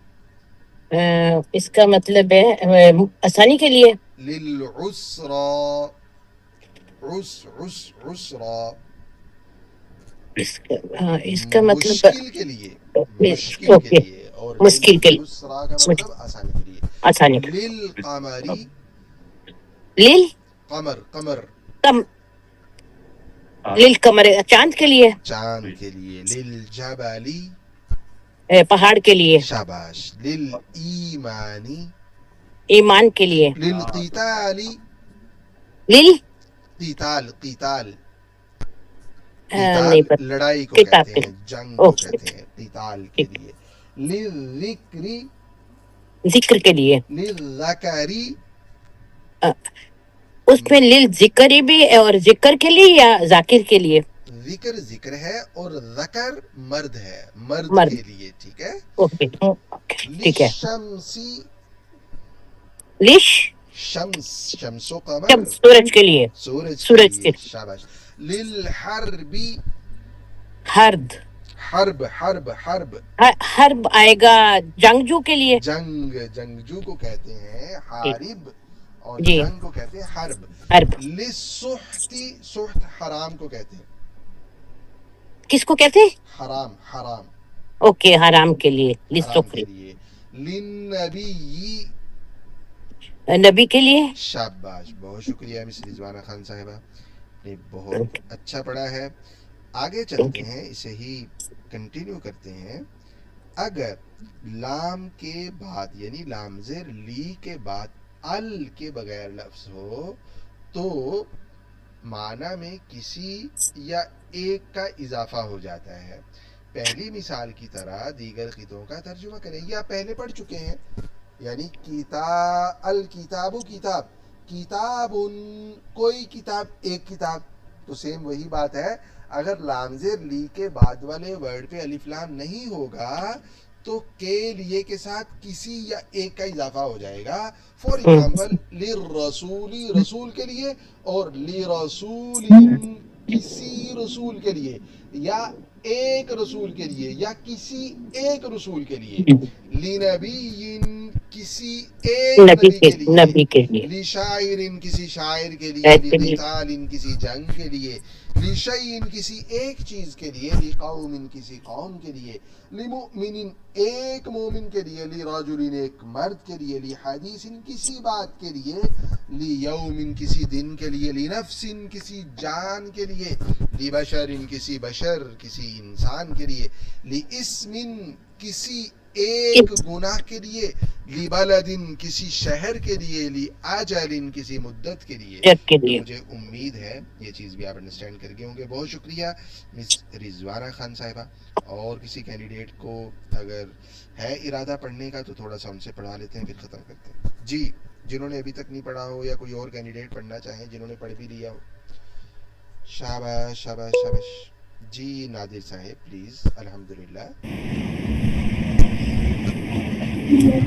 اس کا مطلب ہے آسانی کے لیے، للعسرا، عسرا، اس کا مطلب مشکل کے لیے، مشکل کے اوکے، لیے، اور مشکل کے لیے، للعسرا کا مطلب آسانی کے لیے۔ آسانی کے للقمری، لیے، قمر، قمر کم، للقمر چاند کے لیے، چاند کے لیے۔ للجبلی، پہاڑ کے لیے، شاباش۔ للایمانی، ایمان کے لیے، للقتال، لل قتال، قتال، نہیں قتال پتہ، لڑائی کو کتاب کہتے کے ہیں، لیے، جنگ کو اوکے، کہتے ہیں، قتال کے لیے۔ للذکری، ذکر کے لیے، للذکری، اس میں لل ذکر بھی ہے، اور ذکر کے لیے یا ذاکر کے لیے، ذکر ذکر ہے اور ذکر مرد ہے، مرد مرد، کے لیے، ٹھیک ہے۔ اوکے، اوکے، ٹھیک ہے، للشمسی، لش، شمس، شمس و قمر، سورج کے لیے، سورج کے سورج لیے، کے، شاباش۔ للحربی، حرد، حرب، حرب، حرب، حرب آئے گا جنگجو کے لیے، جنگ، جنگجو کو کہتے ہیں حارب، اور جی، جنگ کو کہتے ہیں حرب۔ حرب، للسحتی، سحت حرام کو کہتے ہیں، کس کو کہتے ہیں؟ حرام، حرام، اوکے، حرام کے لیے، حرام کے لسخری، لیے۔ للنبی، نبی کے لیے، شاباش، بہت شکریہ مس رضوانہ خان صاحبہ نے بہت اچھا پڑھا ہے۔ آگے چلتے ہیں، اسے ہی کنٹینیو کرتے ہیں۔ اگر لام کے بعد یعنی لام زیر لی کے بعد ال کے بغیر لفظ ہو تو معنی میں کسی یا ایک کا اضافہ ہو جاتا ہے۔ پہلی مثال کی طرح دیگر خطوں کا ترجمہ کریں، یہ آپ پہلے پڑھ چکے ہیں، یعنی الکتاب، کتاب، کتاب، کوئی کتاب، ایک کتاب، تو سیم وہی بات ہے۔ اگر لام زیر لی کے بعد والے ورڈ پہ الف لام نہیں ہوگا تو کے لیے کے ساتھ کسی یا ایک کا اضافہ ہو جائے گا۔ فار ایگزامپل للرسول، رسول کے لیے، اور لرسول، کسی رسول کے لیے، یا ایک رسول کے لیے، یا کسی ایک رسول کے لیے۔ لنبی، کسی ایک نبی نبی کے، کے لیے۔ نبی کے لیے، لشاعر، کسی شاعر کے لیے۔ لقتال، کسی جنگ کے لیے۔ لشیء، کسی ایک چیز کے لیے۔ لقوم، کسی قوم کے لیے۔ لمؤمن، ایک مومن کے لیے۔ لرجل، ایک مرد کے لیے۔ لحدیث، کسی بات کے لیے۔ لیوم، کسی دن کے لیے۔ لنفس، کسی جان کے لیے۔ لبشر، کسی بشر، کسی انسان کے لیے۔ لاسم، کسی ایک گناہ کے لیے، لی بلدن کسی شہر کے لیے، لی اجلن کسی مدت کے لیے. کے تو لیے مجھے امید ہے یہ چیز بھی آپ انڈرسٹینڈ کر گئے ہوں گے. بہت شکریہ مس رضوانہ خان صاحبہ. اور کسی کینڈیڈیٹ کو اگر ہے ارادہ پڑھنے کا تو تھوڑا سا ان سے پڑھا لیتے ہیں پھر ختم کرتے ہیں. جی جنہوں نے ابھی تک نہیں پڑھا ہو یا کوئی اور کینڈیڈیٹ پڑھنا چاہیں جنہوں نے پڑھ بھی لیا ہو. شاباش شاباش شاباش. جی نادر صاحب پلیز. الحمدللہ.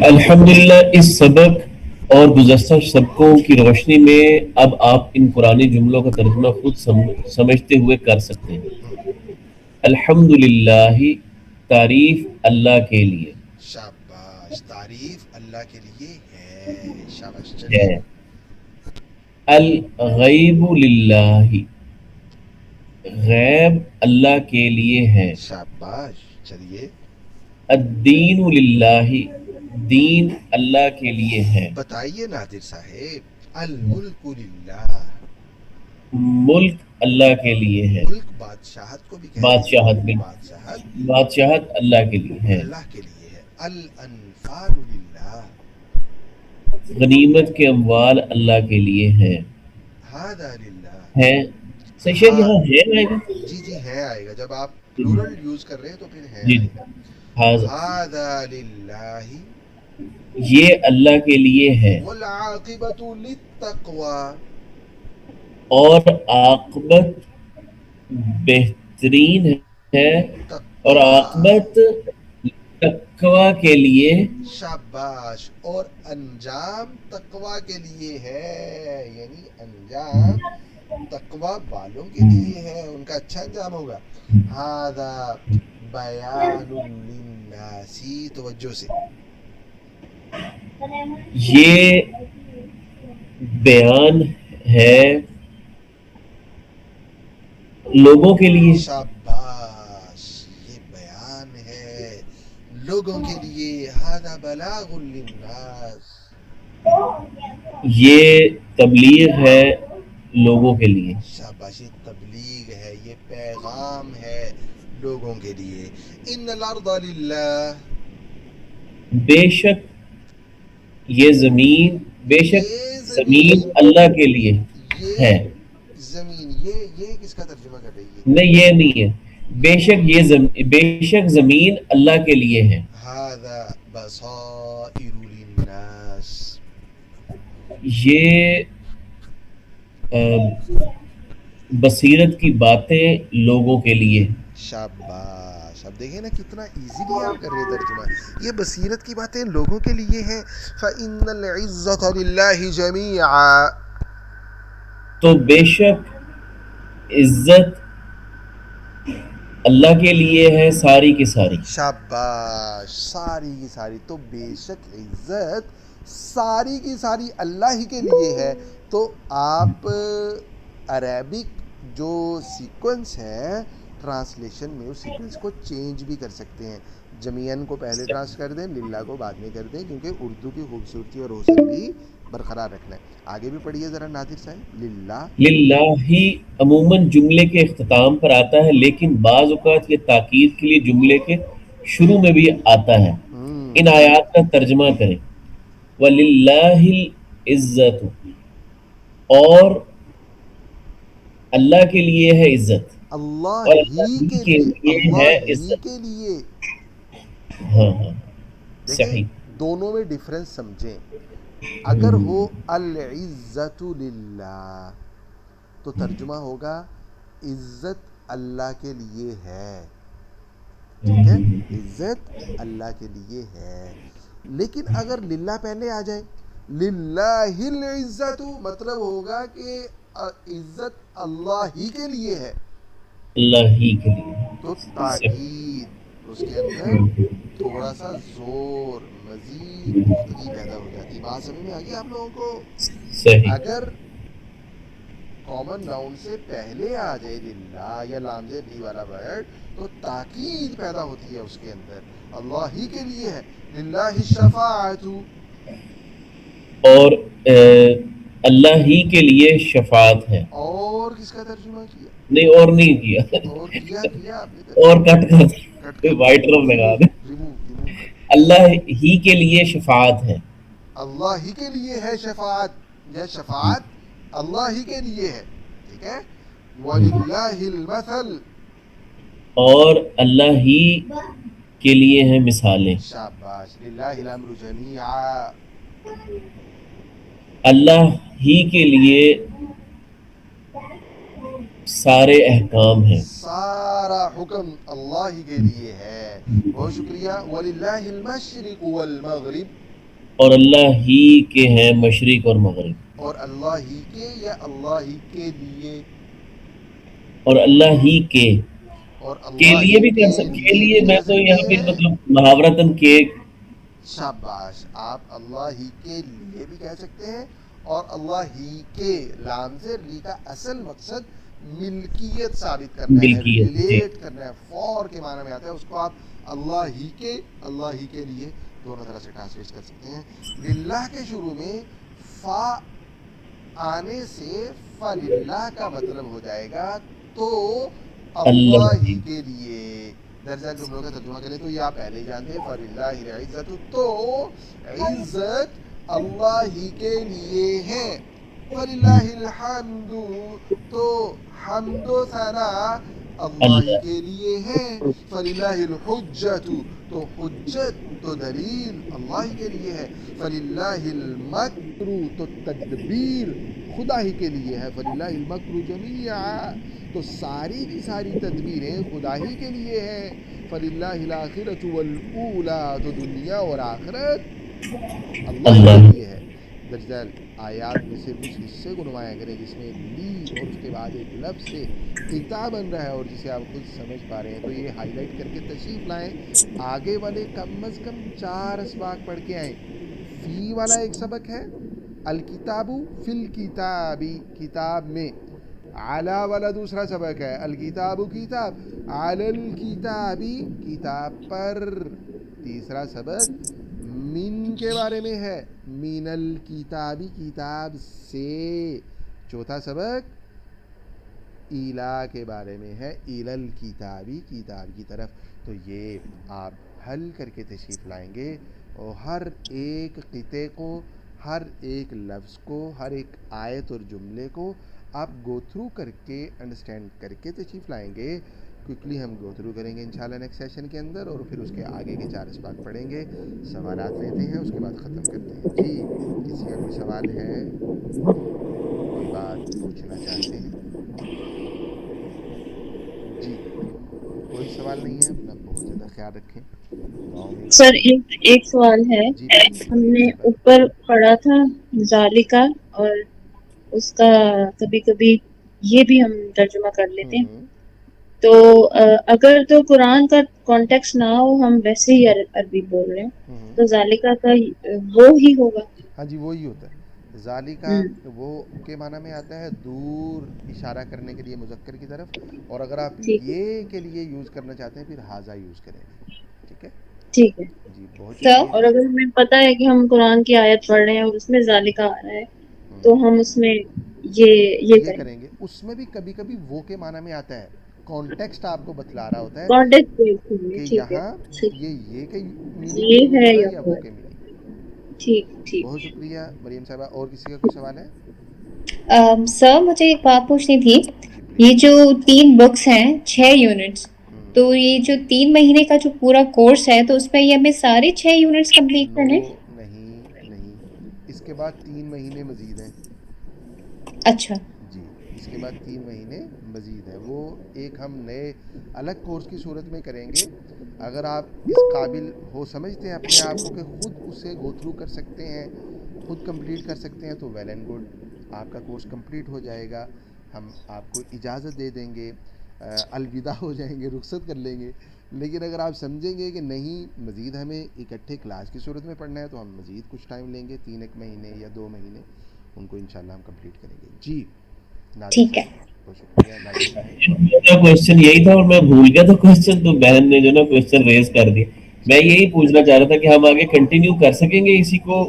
الحمدللہ اس سبق اور گزشتہ سبقوں کی روشنی میں اب آپ ان قرآنی جملوں کا ترجمہ خود سمجھتے ہوئے کر سکتے ہیں. الحمدللہ تعریف اللہ کے لیے شاباش. تعریف اللہ کے لیے ہے. شاباش. ہے. چلیے. الغیب للہ غیب اللہ کے لیے ہے. شاباش. چلیے. الدین للہ دین اللہ کے لیے ہے. بتائیے نادر صاحب. الملک للہ ملک اللہ کے لیے ہے. ملک بادشاہت کو بھی کہتے ہیں. بادشاہت بھی بادشاہت اللہ کے لیے ہے. اللہ کے لیے ہے. الانفال للہ غنیمت کے اموال اللہ کے لیے ہیں. ہذا للہ ہے صحیح ہے. یہاں ہے آئے گا. جی جی ہے آئے گا. جب آپ پلورل یوز کر رہے ہیں تو پھر ہے جی آئے گا. ہاں ہذا للہ یہ اللہ کے لیے ہے. والعاقبۃ للتقوی اور عاقبت بہترین ہے اور عاقبت تقوی کے لیے. شاباش. اور انجام تقوی کے لیے ہے. یعنی انجام تقوی والوں کے لیے ہے. ان کا اچھا انجام ہوگا. ھذا بیان للناس. توجہ سے. یہ بیان ہے لوگوں کے لیے. شاباش. یہ بیان ہے لوگوں کے لیے. ھذا بلاغ للناس. یہ تبلیغ ہے لوگوں کے لیے. شاباش. یہ تبلیغ ہے. یہ پیغام ہے لوگوں کے لیے. ان الارض للہ بے شک یہ زمین بے شک یہ زمین اللہ کے لیے ہے. یہ زمین یہ کس کا ترجمہ کر رہی ہے؟ نہیں یہ نہیں ہے. بے شک بے شک زمین اللہ کے لیے ہے. ھذا بصائر للناس. یہ بصیرت کی باتیں لوگوں کے لیے. شاباش. اب دیکھیں نا کتنا ایزیلی آپ کر رہے ہیں ترجمہ. یہ بصیرت کی باتیں لوگوں کے لیے ہیں. فإن العزة للہ جميعا. تو بے شک عزت اللہ کے لیے ہے ساری کی ساری. شاباش. ساری کی ساری. تو بے شک عزت ساری کی ساری اللہ ہی کے لیے ہے. تو آپ عربک جو سیکوینس ہے ٹرانسلیشن میں اس سیکوینس کو چینج بھی کر سکتے ہیں. جمیعن کو پہلے ٹرانس کر دیں, للہ کو بعد میں کر دیں, کیونکہ اردو کی خوبصورتی اور حسن بھی برقرار رکھنا ہے. آگے بھی پڑھیے ذرا نادر صاحب. للہ للہ ہی عموماً جملے کے اختتام پر آتا ہے لیکن بعض اوقات یہ تاکید کے لیے جملے کے شروع میں بھی آتا ہے. ان آیات کا ترجمہ کریں. وَلِلَّهِ الْعِزَّةُ اور اللہ کے لیے ہے عزت. اللہ اور ہی کے کے لیے. لیے ہے اللہ ہی عزت. کے لیے. ہاں ہاں دیکھیں صحیح. دونوں میں ڈفرنس سمجھیں. اگر ہو العزت للہ تو ترجمہ ہوگا عزت اللہ کے لیے ہے. ٹھیک ہے, عزت اللہ کے لیے ہے. لیکن اگر للہ پہلے آ جائے, للہ العزت, مطلب ہوگا کہ عزت اللہ ہی کے لیے ہے. اللہ ہی کے لیے. تو تاکید اس کے اندر تھوڑا سا زور, مزید پختگی پیدا ہو جاتی ہے. بات سمجھ میں آ گئی آپ لوگوں کو؟ صحیح. اگر کامن ناؤن سے پہلے آ جائے للہ یا لام زد والا ورڈ تو تاکید پیدا ہوتی ہے اس کے اندر. اللہ ہی کے لیے ہے. للہ الشفاعت. اور اللہ ہی کے لیے شفاعت ہے. اور کس کا ترجمہ کیا؟ نہیں اور نہیں کیا. اور کیا آپ نے اور کٹ کر وائٹ رف لگا دیں. ریموو اللہ ہی کے لیے شفاعت ہے. اللہ ہی کے لیے ہے شفاعت، یا شفاعت اللہ ہی کے لیے ہے. ٹھیک ہے. وَلِلَّهِ الْمَثَلُ، اور اللہ ہی کے لیے ہیں مثالیں. شاباش. للہ الامر جمیعا، اللہ ہی کے لیے سارے احکام ہیں. سارا حکم اللہ ہی کے لیے ہے. بہت شکریہ. وَلِلَّهِ الْمَشْرِقُ وَالْمَغْرِبُ، اور اللہ ہی کے ہیں مشرق اور مغرب. اور اللہ ہی کے یا اللہ ہی کے لیے، اور اللہ ہی کے اور اللہ لیے ہی بھی کے کے لیے لیے بھی میں کہہ تو سکتے یہاں پہ ہیں. مطلب محاورتاً کے. شاباش. آپ اللہ ہی کے لیے بھی کہہ سکتے ہیں، اور اللہ ہی کے لام سے لی کا اصل مقصد ملکیت ثابت کرنا ہے، ملکیت جی. ریلیٹ کرنا ہے، فور کے معنی میں آتا ہے. اس کو آپ اللہ ہی کے لیے دونوں طرح سے ٹرانسلیٹ کر سکتے ہیں. للہ کے شروع میں فا آنے سے فللہ کا مطلب ہو جائے گا تو اللہ ہی کے لیے. درجہ جملوں کا ترجمہ کریں تو یہ آپ پہلے ہی جانتے ہیں. فللہ العزت، تو عزت اللہ ہی کے لیے ہے. فللہ الحمد، تو حمد و ثنا اللہ ہی اللہ کے لیے ہے. فللہ الحجت، تو حجت تو دلیل اللہ ہی کے لیے ہے. فللہ المکر، تو تدبیر خدا ہی کے لیے ہے. فللہ المکر جمیعا، تو ساری کی ساری تدبیریں خدا ہی کے لیے ہیں. فللہ الاخرۃ والاولی، تو دنیا اور آخرت اللہ ہی کے لیے ہے. درجہ آیات میں صرف اس حصے کو نمایاں کریں جس میں لی اور اس کے بعد ایک لفظ سے قطع بن رہا ہے اور جسے آپ خود سمجھ پا رہے ہیں، تو یہ ہائی لائٹ کر کے تشریف لائیں. آگے والے کم از کم 4 اسباق پڑھ کے آئیں. فی والا ایک سبق ہے، الکتاب فی الکتابی، کتاب میں. علی والا دوسرا سبق ہے، الکتاب کتاب، علی الکتابی، کتاب پر. تیسرا سبق من کے بارے میں ہے، من الکتابی، کتاب سے. چوتھا سبق ایلا کے بارے میں ہے، ایل الکتابی، کتاب کی طرف. تو یہ آپ حل کر کے تشریف لائیں گے اور ہر ایک قطعے کو، ہر ایک لفظ کو، ہر ایک آیت اور جملے کو آپ گو تھرو کر کے انڈرسٹینڈ کر کے تشریف لائیں گے. کوئکلی ہم گو تھرو کریں گے انشاءاللہ نیکسٹ سیشن کے اندر، اور پھر اس کے آگے کے 4 اسباق پڑھیں گے. سوالات لیتے ہیں، اس کے بعد ختم کرتے ہیں. جی کسی کا کوئی سوال ہے، کوئی بات پوچھنا چاہتے ہیں؟ جی کوئی سوال نہیں ہے. اپنا بہت زیادہ خیال رکھیں، دعاؤں میں سر ایک سوال ہے. جی پلیز ہم مریم نے صاحبہ. اوپر پڑھا تھا ذالکا، اور اس کا کبھی کبھی یہ بھی ہم ترجمہ کر لیتے ہیں. تو اگر تو قرآن کا کانٹیکس نہ ہو، ہم ویسے ہی عربی بول رہے ہیں، تو ذالکا کا وہ ہی ہوگا. ہاں جی وہی ہوتا ہے. ذالکا وہ کے معنی میں آتا ہے دور، اشارہ کرنے کے لیے مذکر کی طرف. اور اگر آپ ٹھیک ہے، یہ کے لیے یوز کرنا چاہتے ہیں پھر ہاذا یوز کریں گے. ٹھیک ہے ٹھیک ہے. جی. بہت سر شکریہ. اور اگر ہمیں پتہ ہے کہ ہم قرآن کی آیت پڑھ رہے ہیں اور اس میں ذالکا آ رہا ہے، تو ہم اس میں یہ کریں. کریں گے. اس میں بھی کبھی کبھی وہ کے معنی میں آتا ہے، کانٹیکسٹ آپ کو بتلا رہا ہوتا ہے کانٹیکٹ دیکھ لیں گے. کہ ٹھیک ہے، یہاں ٹھیک، یہ کے میننگ میں یہ یوز ہے ہو رہا ہے یا یا وہ وہ ہے. کے میننگ. ٹھیک ٹھیک. بہت شکریہ مریم صاحبہ. اور کسی کا کوئی سوال ہے؟ سر مجھے ایک بات پوچھنی تھی. جی یہ پلیز. جو 3 بکس ہیں 6 یونٹس، تو یہ جو 3 مہینے کا جو پورا کورس ہے، تو اس میں یہ ہمیں سارے 6 یونٹس کمپلیٹ نو، کرنے؟ نہیں، اس کے بعد 3 مہینے مزید ہیں. اچھا. جی اس کے بعد 3 مہینے مزید ہیں. وہ ایک ہم نئے الگ کورس کی صورت میں کریں گے. اگر آپ اس قابل ہو سمجھتے ہیں اپنے آپ کو کہ خود اسے گو تھرو کر سکتے ہیں، خود کمپلیٹ کر سکتے ہیں، تو ویل اینڈ گڈ، آپ کا کورس کمپلیٹ ہو جائے گا. ہم آپ کو اجازت دے دیں گے، الوداع ہو جائیں گے، رخصت کر لیں گے. لیکن اگر آپ سمجھیں گے کہ نہیں مزید ہمیں اکٹھے کلاس کی صورت میں پڑھنا ہے، تو ہم مزید کچھ ٹائم لیں گے، 3 مہینے یا 2 مہینے، ان کو انشاءاللہ ہم کمپلیٹ کریں گے. جی نادر ٹھیک ہے. صاحب بہت شکریہ. نادر صاحب. میرا کوشچن یہی تھا اور میں بھول گیا تھا کوشچن، تو بہن نے جو نا کوشچن ریز کر دیا. میں یہی پوچھنا چاہ رہا تھا کہ ہم آگے کنٹینیو کر سکیں گے اسی کو؟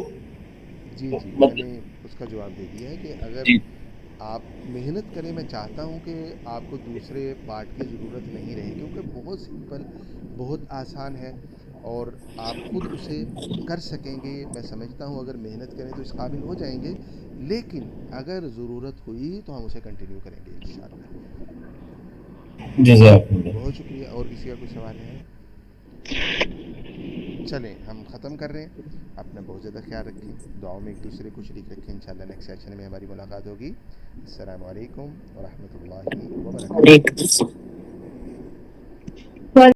جی میں نے مطلب اس کا جواب دے دیا ہے کہ اگر جی آپ محنت کریں، میں چاہتا ہوں کہ آپ کو دوسرے پارٹ کی ضرورت نہیں رہے، کیونکہ بہت سمپل، بہت آسان ہے. اور آپ خود اسے کر سکیں گے. میں سمجھتا ہوں اگر محنت کریں تو اس قابل ہو جائیں گے, لیکن اگر ضرورت ہوئی تو ہم اسے کنٹینیو کریں گے انشاءاللہ. جزاک اللہ. بہت شکریہ. اور کسی کا کوئی سوال ہے؟ چلیں ہم ختم کر رہے ہیں. اپنا بہت زیادہ خیال رکھیں, دعاؤں میں ایک دوسرے کو شریک رکھیں. انشاءاللہ نیکسٹ سیشن میں ہماری ملاقات ہوگی. السلام علیکم ورحمۃ اللہ وبرکاتہ.